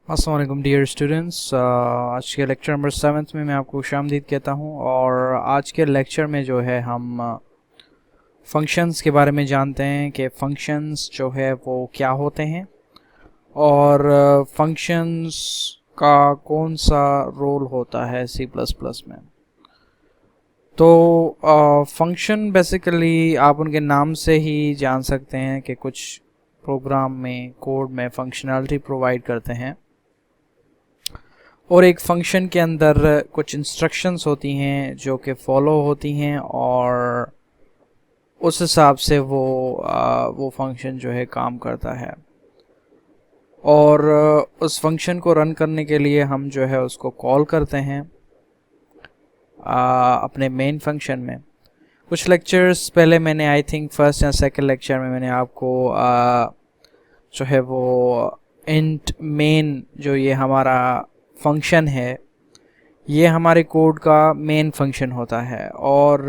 अस्सलाम वालेकुम dear students. आज के लेक्चर नंबर 7 में मैं आपको खुशामदीद कहता हूं और आज के लेक्चर में जो है हम फंक्शंस के बारे में जानते हैं कि फंक्शंस जो है वो क्या होते हैं और फंक्शंस का कौन सा रोल होता है सी प्लस प्लस में। तो फंक्शन बेसिकली आप उनके नाम से ही जान सकते हैं कि कुछ प्रोग्राम में कोड में फंक्शनैलिटी प्रोवाइड करते हैं और एक फंक्शन के अंदर कुछ इंस्ट्रक्शंस होती हैं जो कि फॉलो होती हैं और उस हिसाब से वो फंक्शन जो है काम करता है और उस फंक्शन को रन करने के लिए हम जो है उसको कॉल करते हैं अपने मेन फंक्शन में। कुछ लेक्चर्स पहले मैंने आई थिंक फर्स्ट या सेकंड लेक्चर में मैंने आपको जो है वो इंट मेन जो ये हमारा फंक्शन है ये हमारे कोड का मेन फंक्शन होता है और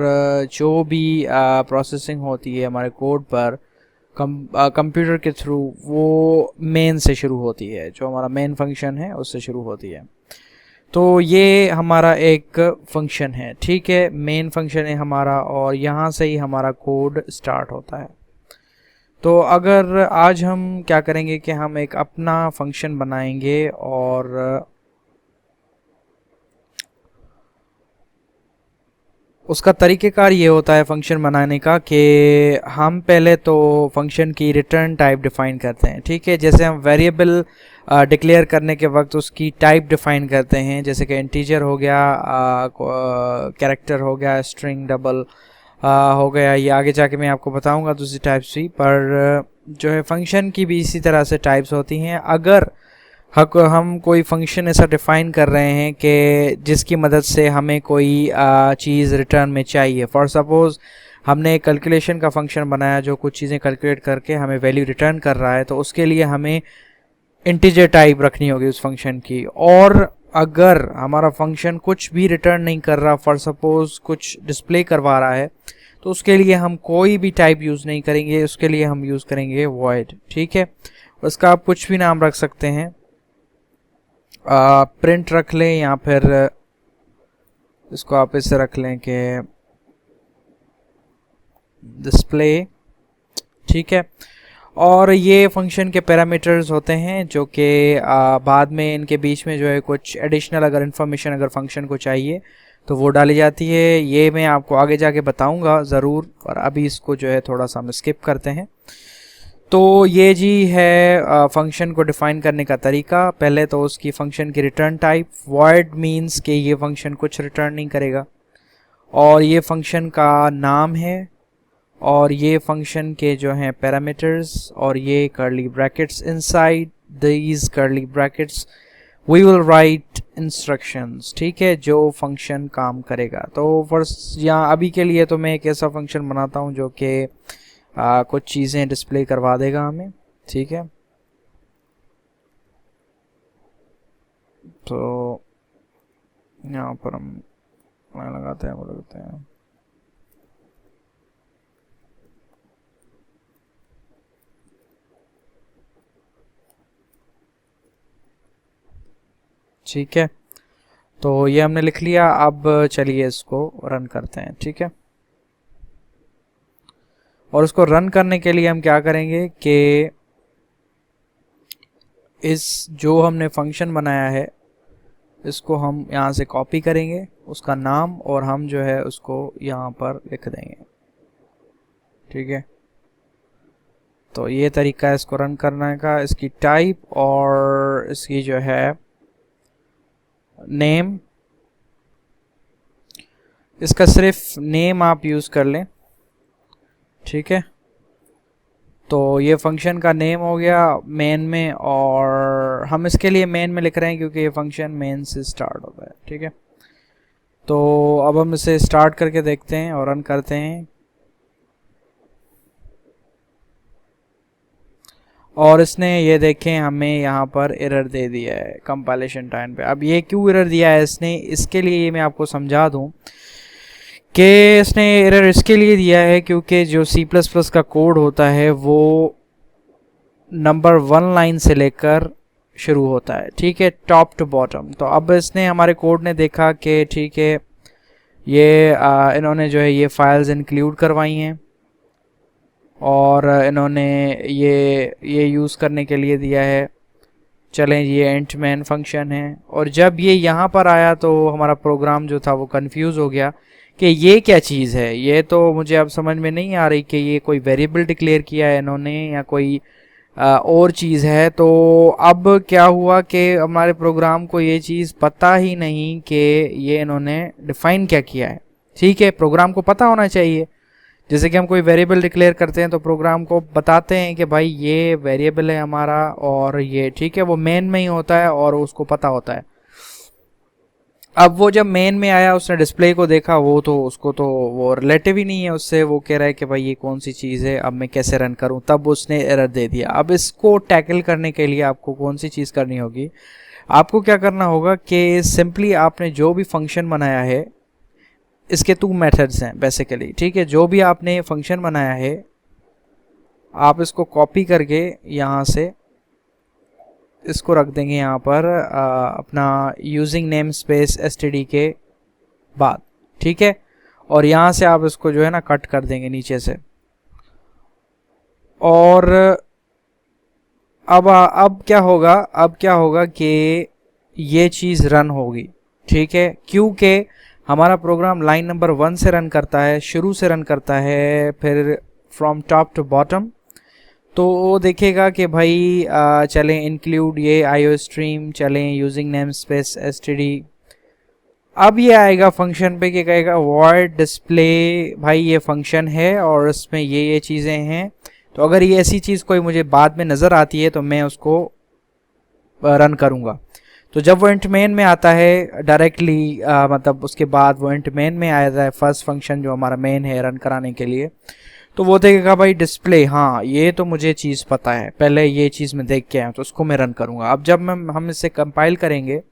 जो भी प्रोसेसिंग होती है हमारे कोड पर कंप्यूटर के थ्रू वो मेन से शुरू होती है, जो हमारा मेन फंक्शन है उससे शुरू होती है। तो ये हमारा एक फंक्शन है, ठीक है, मेन फंक्शन है हमारा और यहाँ से ही हमारा कोड स्टार्ट होता है। तो अगर आज हम क्या करेंगे कि हम एक अपना फंक्शन बनाएंगे और उसका तरीक़ेकार ये होता है फंक्शन बनाने का कि हम पहले तो फंक्शन की रिटर्न टाइप डिफ़ाइन करते हैं, ठीक है। जैसे हम वेरिएबल डिक्लेयर करने के वक्त उसकी टाइप डिफ़ाइन करते हैं, जैसे कि इंटीजर हो गया, कैरेक्टर हो गया, स्ट्रिंग, डबल हो गया, ये आगे जाके मैं आपको बताऊंगा दूसरी टाइप्स भी। पर जो है फंक्शन की भी इसी तरह से टाइप्स होती हैं। अगर हम कोई फंक्शन ऐसा डिफ़ाइन कर रहे हैं कि जिसकी मदद से हमें कोई चीज़ रिटर्न में चाहिए, फॉर सपोज़ हमने एक कैलकुलेशन का फंक्शन बनाया जो कुछ चीज़ें कैलकुलेट करके हमें वैल्यू रिटर्न कर रहा है, तो उसके लिए हमें इंटीजर टाइप रखनी होगी उस फंक्शन की। और अगर हमारा फंक्शन कुछ भी रिटर्न नहीं कर रहा, फॉर सपोज़ कुछ डिस्प्ले करवा रहा है, तो उसके लिए हम कोई भी टाइप यूज़ नहीं करेंगे, उसके लिए हम यूज़ करेंगे वॉइड, ठीक है। उसका आप कुछ भी नाम रख सकते हैं, प्रिंट रख लें या फिर इसको आप इससे रख लें कि डिस्प्ले, ठीक है। और ये फंक्शन के पैरामीटर्स होते हैं जो कि बाद में इनके बीच में जो है कुछ एडिशनल अगर इंफॉर्मेशन अगर फंक्शन को चाहिए तो वो डाली जाती है। ये मैं आपको आगे जाके बताऊंगा ज़रूर, और अभी इसको जो है थोड़ा सा हम स्किप करते हैं। तो ये जी है फंक्शन को डिफ़ाइन करने का तरीका। पहले तो उसकी फंक्शन की रिटर्न टाइप, वॉइड मींस कि ये फंक्शन कुछ रिटर्न नहीं करेगा, और ये फंक्शन का नाम है, और ये फंक्शन के जो हैं पैरामीटर्स, और ये curly brackets, inside these curly brackets we will write instructions, ठीक है, जो फंक्शन काम करेगा। तो फर्स्ट यहाँ अभी के लिए तो मैं एक ऐसा फंक्शन बनाता हूँ जो कि कुछ चीज़ें डिस्प्ले करवा देगा हमें, ठीक है। तो यहाँ पर हम लगाते हैं, वो लगाते हैं, ठीक है। तो ये हमने लिख लिया। अब चलिए इसको रन करते हैं, ठीक है। और उसको रन करने के लिए हम क्या करेंगे कि इस जो हमने फंक्शन बनाया है इसको हम यहाँ से कॉपी करेंगे, उसका नाम, और हम जो है उसको यहाँ पर लिख देंगे, ठीक है। तो ये तरीका है इसको रन करने का। इसकी टाइप और इसकी जो है नेम, इसका सिर्फ नेम आप यूज़ कर लें, ठीक है। तो ये फंक्शन का नेम हो गया मेन में, और हम इसके लिए मेन में लिख रहे हैं क्योंकि ये फंक्शन मेन से स्टार्ट होता है, ठीक है। तो अब हम इसे स्टार्ट करके देखते हैं और रन करते हैं, और इसने ये देखें हमें यहाँ पर एरर दे दिया है कंपाइलेशन टाइम पे। अब ये क्यों एरर दिया है इसने, इसके लिए मैं आपको समझा दूँ कि इसने एरर इसके लिए दिया है क्योंकि जो C++ का कोड होता है वो नंबर 1 लाइन से लेकर शुरू होता है, ठीक है, टॉप टू बॉटम। तो अब इसने हमारे कोड ने देखा कि ठीक है ये इन्होंने जो है ये फाइल्स इंक्लूड करवाई हैं और इन्होंने ये यूज़ करने के लिए दिया है। चलें, ये एंट मैन फंक्शन है, और जब ये यहाँ पर आया तो हमारा प्रोग्राम जो था वो कंफ्यूज हो गया कि ये क्या चीज़ है। ये तो मुझे अब समझ में नहीं आ रही कि ये कोई वेरिएबल डिक्लेयर किया है इन्होंने या कोई और चीज़ है। तो अब क्या हुआ कि हमारे प्रोग्राम को ये चीज़ पता ही नहीं कि ये इन्होंने डिफ़ाइन क्या किया है। ठीक है, प्रोग्राम को पता होना चाहिए। जैसे कि हम कोई वेरिएबल डिक्लेयर करते हैं तो प्रोग्राम को बताते हैं कि भाई ये वेरिएबल है हमारा, और ये ठीक है वो मेन में ही होता है और उसको पता होता है। अब वो जब मेन में आया उसने डिस्प्ले को देखा, वो तो उसको तो वो रिलेटिव ही नहीं है उससे, वो कह रहा है कि भाई ये कौन सी चीज़ है, अब मैं कैसे रन करूं, तब उसने एरर दे दिया। अब इसको टैकल करने के लिए आपको कौन सी चीज़ करनी होगी, आपको क्या करना होगा कि सिंपली आपने जो भी फंक्शन बनाया है, इसके 2 मेथड्स हैं बेसिकली, ठीक है, जो भी आपने फंक्शन बनाया है आप इसको कॉपी करके यहाँ से इसको रख देंगे यहाँ पर अपना यूजिंग नेम स्पेस std के बाद, ठीक है, और यहाँ से आप इसको जो है ना कट कर देंगे नीचे से। और अब क्या होगा, अब क्या होगा कि ये चीज़ रन होगी, ठीक है, क्योंकि हमारा प्रोग्राम लाइन नंबर 1 से रन करता है, शुरू से रन करता है, फिर फ्रॉम टॉप टू बॉटम। तो वो देखेगा कि भाई चलें इंक्लूड ये आईओ स्ट्रीम, चलें यूजिंग नेम स्पेस std। अब ये आएगा फंक्शन पे कि कहेगा void डिस्प्ले, भाई ये फंक्शन है और इसमें ये चीज़ें हैं, तो अगर ये ऐसी चीज़ कोई मुझे बाद में नज़र आती है तो मैं उसको रन करूँगा। तो जब वो इंट मेन में आता है डायरेक्टली, मतलब उसके बाद वो इंट मेन में आया है फर्स्ट फंक्शन जो हमारा मेन है रन कराने के लिए, तो वो देखेगा भाई डिस्प्ले, हाँ ये तो मुझे चीज़ पता है, पहले ये चीज़ मैं देख के आया तो उसको मैं रन करूँगा। अब जब हम इसे कंपाइल करेंगे,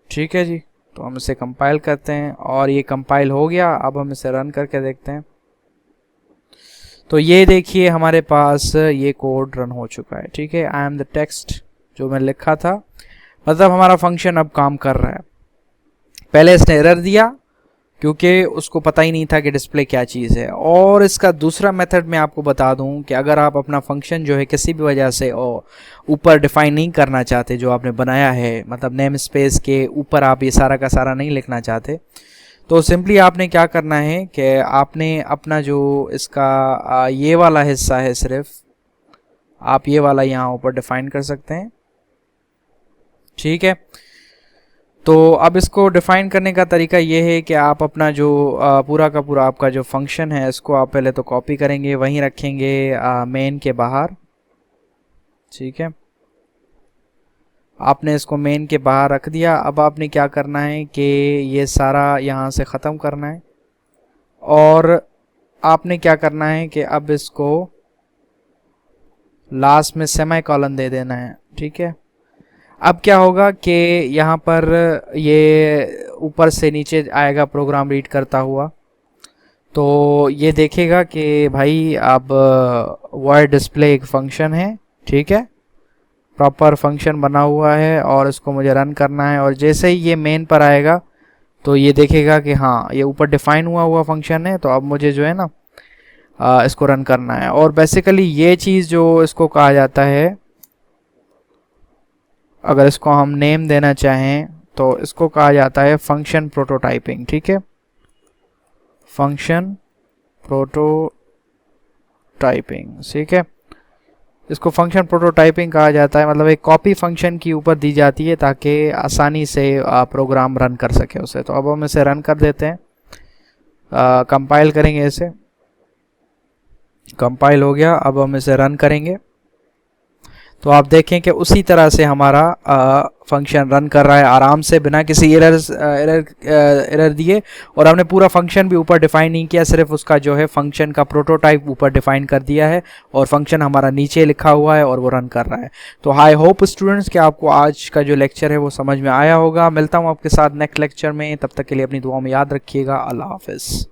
ठीक है जी, तो हम इसे कंपाइल करते हैं और ये कंपाइल हो गया। अब हम इसे रन करके देखते हैं, तो ये देखिए हमारे पास ये कोड रन हो चुका है, ठीक है, आई एम द टेक्स्ट जो मैं लिखा था, मतलब हमारा फंक्शन अब काम कर रहा है। पहले इसने एरर दिया क्योंकि उसको पता ही नहीं था कि डिस्प्ले क्या चीज़ है। और इसका दूसरा मेथड मैं आपको बता दूं कि अगर आप अपना फंक्शन जो है किसी भी वजह से ऊपर डिफाइन नहीं करना चाहते, जो आपने बनाया है, मतलब नेम स्पेस के ऊपर आप ये सारा का सारा नहीं लिखना चाहते, तो सिंपली आपने क्या करना है कि आपने अपना जो इसका ये वाला हिस्सा है, सिर्फ आप ये वाला यहाँ ऊपर डिफाइन कर सकते हैं, ठीक है। तो अब इसको डिफ़ाइन करने का तरीका ये है कि आप अपना जो पूरा का पूरा आपका जो फंक्शन है इसको आप पहले तो कॉपी करेंगे, वहीं रखेंगे मेन के बाहर, ठीक है, आपने इसको मेन के बाहर रख दिया। अब आपने क्या करना है कि ये सारा यहाँ से ख़त्म करना है और आपने क्या करना है कि अब इसको लास्ट में सेमीकोलन दे देना है, ठीक है। अब क्या होगा कि यहाँ पर ये ऊपर से नीचे आएगा प्रोग्राम रीड करता हुआ, तो ये देखेगा कि भाई अब void डिस्प्ले एक फंक्शन है, ठीक है, प्रॉपर फंक्शन बना हुआ है और इसको मुझे रन करना है। और जैसे ही ये मेन पर आएगा तो ये देखेगा कि हाँ ये ऊपर डिफाइन हुआ फंक्शन है, तो अब मुझे जो है ना इसको रन करना है। और बेसिकली ये चीज़ जो इसको कहा जाता है, अगर इसको हम नेम देना चाहें तो इसको कहा जाता है फंक्शन प्रोटोटाइपिंग, ठीक है, फंक्शन प्रोटोटाइपिंग, ठीक है, इसको फंक्शन प्रोटोटाइपिंग कहा जाता है। मतलब एक कॉपी फंक्शन की ऊपर दी जाती है ताकि आसानी से प्रोग्राम रन कर सके उसे। तो अब हम इसे रन कर देते हैं, कंपाइल करेंगे, इसे कंपाइल हो गया। अब हम इसे रन करेंगे तो आप देखें कि उसी तरह से हमारा फंक्शन रन कर रहा है आराम से, बिना किसी एरर दिए। और हमने पूरा फंक्शन भी ऊपर डिफाइन नहीं किया, सिर्फ उसका जो है फंक्शन का प्रोटोटाइप ऊपर डिफाइन कर दिया है और फंक्शन हमारा नीचे लिखा हुआ है और वो रन कर रहा है। तो आई होप स्टूडेंट्स कि आपको आज का जो लेक्चर है वो समझ में आया होगा। मिलता हूँ आपके साथ नेक्स्ट लेक्चर में, तब तक के लिए अपनी दुआ में याद रखिएगा। अल्लाह हाफिज़।